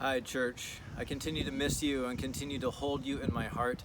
Hi, church. I continue to miss you and continue to hold you in my heart.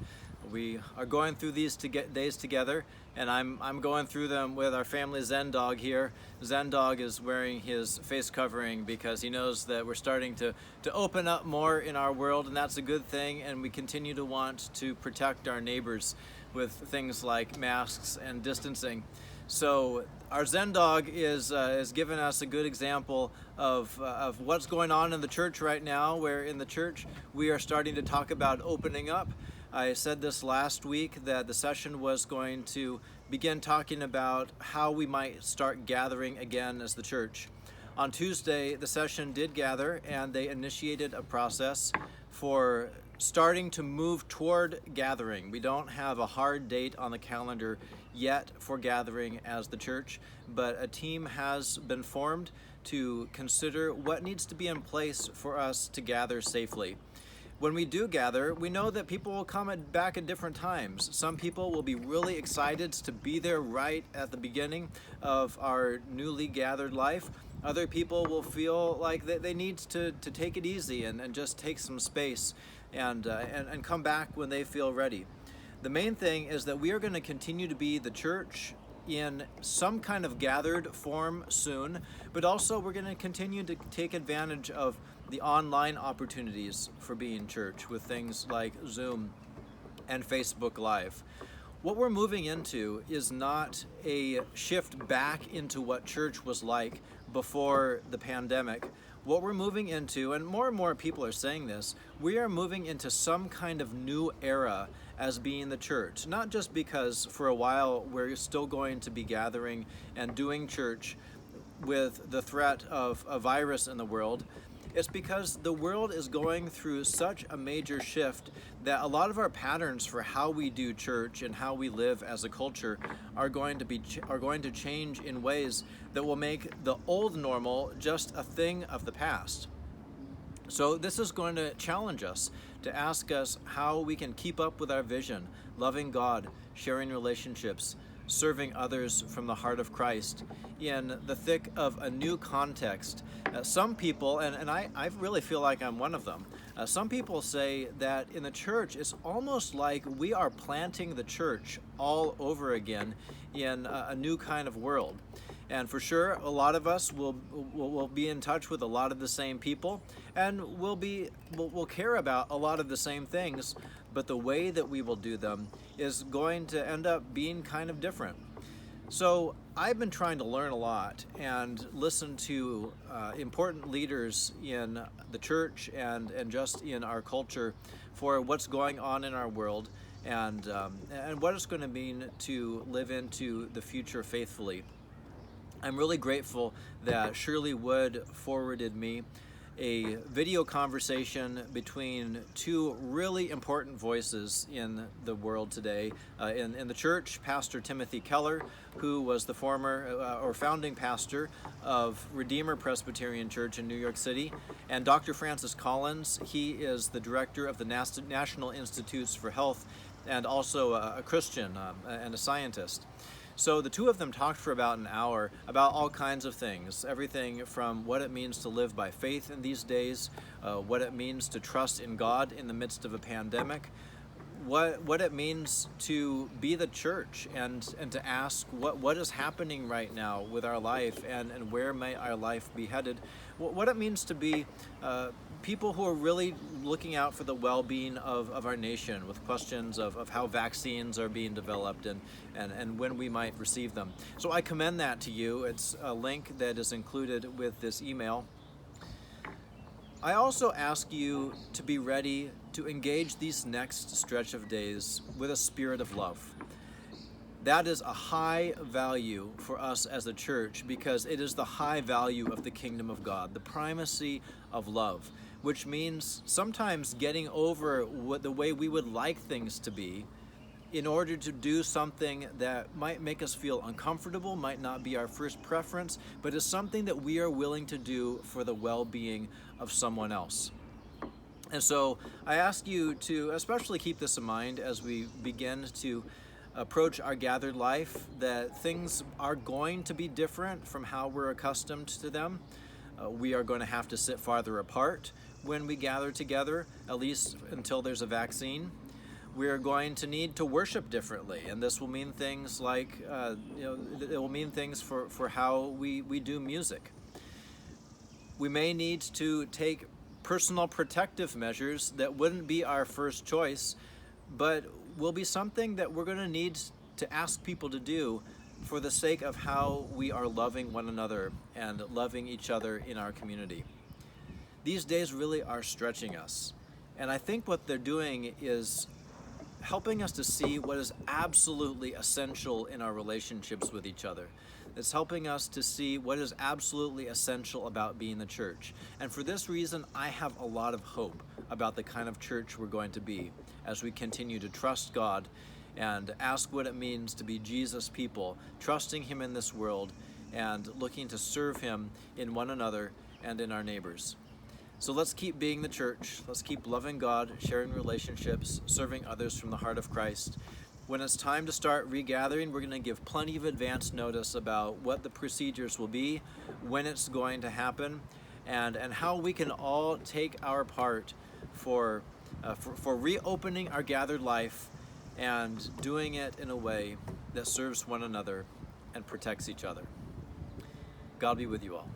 We are going through these days together, and I'm going through them with our family Zen Dog here. Zen Dog is wearing his face covering because he knows that we're starting to open up more in our world, and that's a good thing, and we continue to want to protect our neighbors with things like masks and distancing. So our Zen Dog is giving us a good example of what's going on in the church right now, where in the church we are starting to talk about opening up. I said this last week that the session was going to begin talking about how we might start gathering again as the church. On Tuesday, the session did gather, and they initiated a process for starting to move toward gathering. We don't have a hard date on the calendar yet for gathering as the church, but a team has been formed to consider what needs to be in place for us to gather safely. When we do gather, we know that people will come back at different times. Some people will be really excited to be there right at the beginning of our newly gathered life. Other people will feel like they need to take it easy and just take some space and come back when they feel ready. The main thing is that we are going to continue to be the church in some kind of gathered form soon, but also we're going to continue to take advantage of the online opportunities for being church with things like Zoom and Facebook Live. What we're moving into is not a shift back into what church was like before the pandemic. What we're moving into, and more people are saying this, we are moving into some kind of new era as being the church. Not just because for a while we're still going to be gathering and doing church with the threat of a virus in the world. It's because the world is going through such a major shift that a lot of our patterns for how we do church and how we live as a culture are going to change in ways that will make the old normal just a thing of the past. So this is going to challenge us to ask us how we can keep up with our vision, loving God, sharing relationships, serving others from the heart of Christ in the thick of a new context. Some people, and I really feel like I'm one of them, some people say that in the church it's almost like we are planting the church all over again in a new kind of world. And for sure, a lot of us will be in touch with a lot of the same people, and we'll care about a lot of the same things, but the way that we will do them is going to end up being kind of different. So I've been trying to learn a lot and listen to important leaders in the church and just in our culture for what's going on in our world and what it's going to mean to live into the future faithfully. I'm really grateful that Shirley Wood forwarded me a video conversation between two really important voices in the world today. In the church, Pastor Timothy Keller, who was the former or founding pastor of Redeemer Presbyterian Church in New York City, and Dr. Francis Collins. He is the director of the National Institutes for Health and also a Christian and a scientist. So the two of them talked for about an hour about all kinds of things, everything from what it means to live by faith in these days, what it means to trust in God in the midst of a pandemic, what it means to be the church and to ask what is happening right now with our life and where may our life be headed, what it means to be people who are really looking out for the well-being of our nation with questions of how vaccines are being developed and when we might receive them. So I commend that to you. It's a link that is included with this email. I also ask you to be ready to engage these next stretch of days with a spirit of love. That is a high value for us as a church because it is the high value of the kingdom of God, the primacy of love, which means sometimes getting over the way we would like things to be in order to do something that might make us feel uncomfortable, might not be our first preference, but is something that we are willing to do for the well-being of someone else. And so I ask you to especially keep this in mind as we begin to approach our gathered life, that things are going to be different from how we're accustomed to them. We are going to have to sit farther apart. when we gather together, at least until there's a vaccine. We are going to need to worship differently, and this will mean things like, it will mean things for how we do music. We may need to take personal protective measures that wouldn't be our first choice, but will be something that we're going to need to ask people to do for the sake of how we are loving one another and loving each other in our community. These days really are stretching us, and I think what they're doing is helping us to see what is absolutely essential in our relationships with each other. It's helping us to see what is absolutely essential about being the church. And for this reason, I have a lot of hope about the kind of church we're going to be as we continue to trust God and ask what it means to be Jesus' people, trusting Him in this world and looking to serve Him in one another and in our neighbors. So let's keep being the church. Let's keep loving God, sharing relationships, serving others from the heart of Christ. When it's time to start regathering, we're going to give plenty of advance notice about what the procedures will be, when it's going to happen, and how we can all take our part for reopening our gathered life and doing it in a way that serves one another and protects each other. God be with you all.